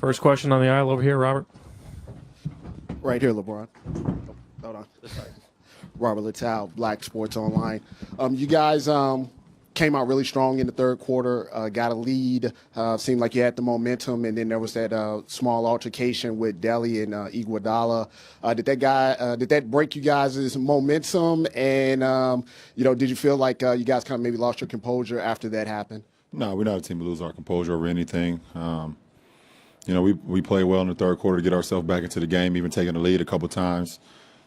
First question on the aisle over here, Robert. Right here, LeBron. Oh, hold on. Robert Littell, Black Sports Online. You guys came out really strong in the third quarter, got a lead, seemed like you had the momentum, and then there was that small altercation with Delhi and Iguodala. Did that break you guys' momentum? And, did you feel like you guys kind of maybe lost your composure after that happened? No, we're not a team to lose our composure over anything. We played well in the third quarter to get ourselves back into the game, even taking the lead a couple times.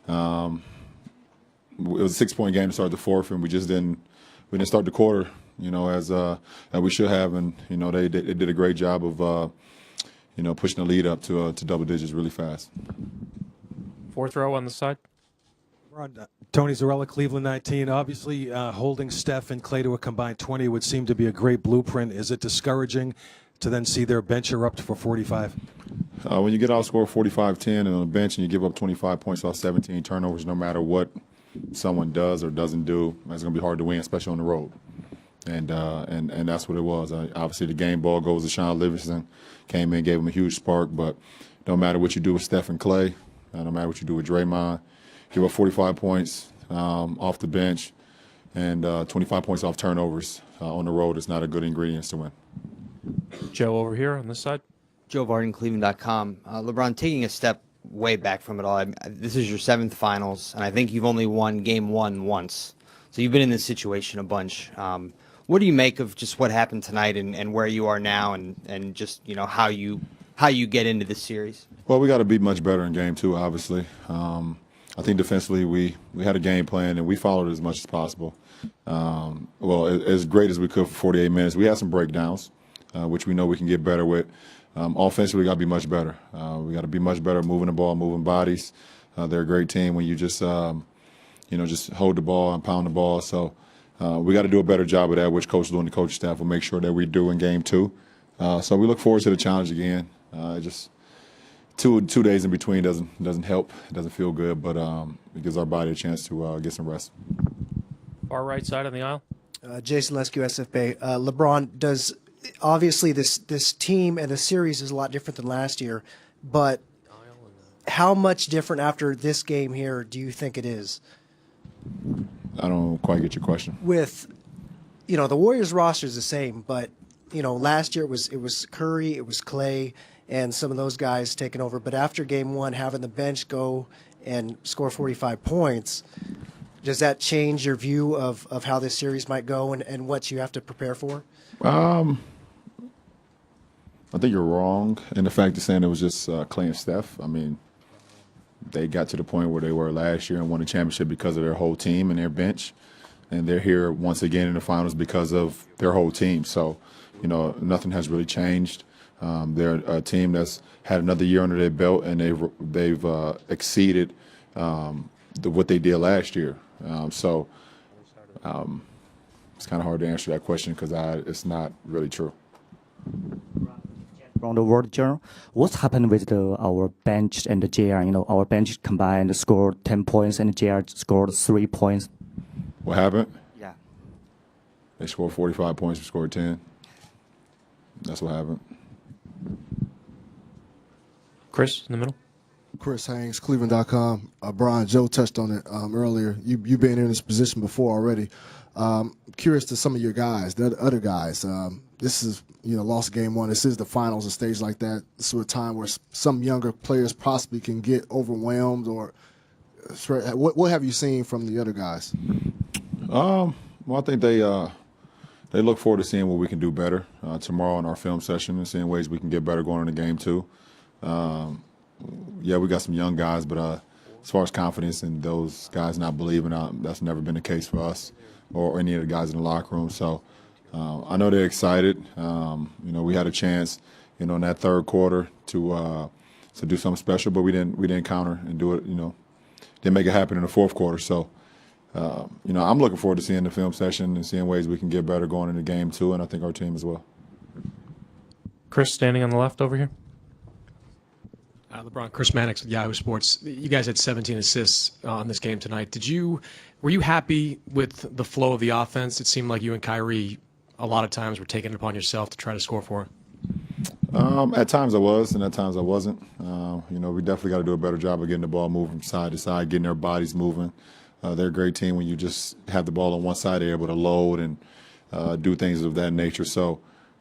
It was a 6-point game to start the fourth, and we didn't start the quarter, as we should have. And they did a great job of pushing the lead up to double digits really fast. Fourth row on the side. Tony Zarella, Cleveland 19. Obviously, holding Steph and Clay to a combined 20 would seem to be a great blueprint. Is it discouraging to then see their bench erupt for 45? When you get outscored 45-10 and on the bench and you give up 25 points off 17 turnovers, no matter what someone does or doesn't do, it's going to be hard to win, especially on the road. And that's what it was. Obviously, the game ball goes to Sean Livingston. Came in, gave him a huge spark. But no matter what you do with Steph and Clay, no matter what you do with Draymond, give up 45 points off the bench and 25 points off turnovers on the road is not a good ingredient to win. Joe over here on this side. Joe Varden, Cleveland.com. LeBron, taking a step way back from it all, this is your 7th finals, and I think you've only won game 1 once. So you've been in this situation a bunch. What do you make of just what happened tonight and where you are now and just how you get into this series? Well, we got to be much better in game 2, obviously. I think defensively we had a game plan and we followed it as much as possible. As great as we could for 48 minutes. We had some breakdowns, which we know we can get better with. Offensively, we got to be much better. We got to be much better moving the ball, moving bodies. They're a great team when you just hold the ball and pound the ball. So we got to do a better job of that, which Coach Lou and the coaching staff will make sure that we do in game 2. So we look forward to the challenge again. Just two days in between doesn't help. It doesn't feel good, but it gives our body a chance to get some rest. Far right side on the aisle. Jason Lescu, SFB. LeBron, obviously this team and the series is a lot different than last year, but how much different after this game here do you think it is? I don't quite get your question. With, the Warriors roster is the same, but, last year it was Curry, it was Clay, and some of those guys taking over. But after game 1, having the bench go and score 45 points, does that change your view of how this series might go and what you have to prepare for? I think you're wrong in the fact of saying it was just Clay and Steph. I mean, they got to the point where they were last year and won a championship because of their whole team and their bench. And they're here once again in the finals because of their whole team. So, nothing has really changed. They're a team that's had another year under their belt, and they've exceeded what they did last year. It's kind of hard to answer that question because it's not really true. From the World Journal, what's happened with our bench and the JR? Our bench combined scored 10 points and the JR scored 3 points. What happened? Yeah. They scored 45 points, we scored 10. That's what happened. Chris in the middle. Chris Haynes, Cleveland.com. Brian, Joe touched on it earlier. You've been in this position before already. Curious to some of your guys, the other guys. This is, lost game 1. This is the finals, a stage like that. This is a time where some younger players possibly can get overwhelmed. Or what have you seen from the other guys? Well, I think they look forward to seeing what we can do better tomorrow in our film session and seeing ways we can get better going into game 2. We got some young guys, but as far as confidence and those guys not believing, that's never been the case for us or any of the guys in the locker room. So I know they're excited. We had a chance, in that third quarter to do something special, but we didn't counter and do it. Didn't make it happen in the fourth quarter. So I'm looking forward to seeing the film session and seeing ways we can get better going into game 2, and I think our team as well. Chris standing on the left over here. LeBron, Chris Mannix with Yahoo Sports. You guys had 17 assists on this game tonight. Were you happy with the flow of the offense? It seemed like you and Kyrie a lot of times were taking it upon yourself to try to score for him. At times I was, and at times I wasn't. We definitely got to do a better job of getting the ball moving from side to side, getting their bodies moving. They're a great team when you just have the ball on one side, they're able to load and do things of that nature. So,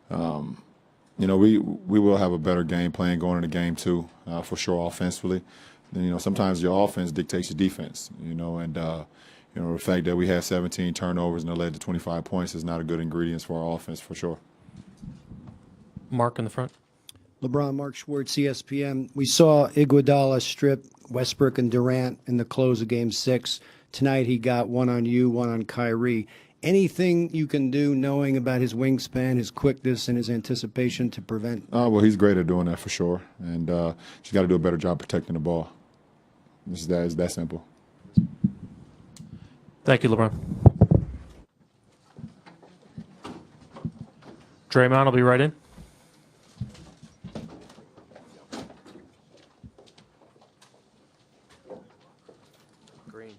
we will have a better game plan going into game two for sure offensively. And, sometimes your offense dictates your defense, and the fact that we had 17 turnovers and it led to 25 points is not a good ingredient for our offense for sure. Mark in the front. LeBron, Mark Schwartz, ESPN. We saw Iguodala strip Westbrook and Durant in the close of Game 6. Tonight he got one on you, one on Kyrie. Anything you can do, knowing about his wingspan, his quickness, and his anticipation to prevent? Well, he's great at doing that for sure, and just got to do a better job protecting the ball. It's that simple. Thank you, LeBron. Draymond will be right in. Green.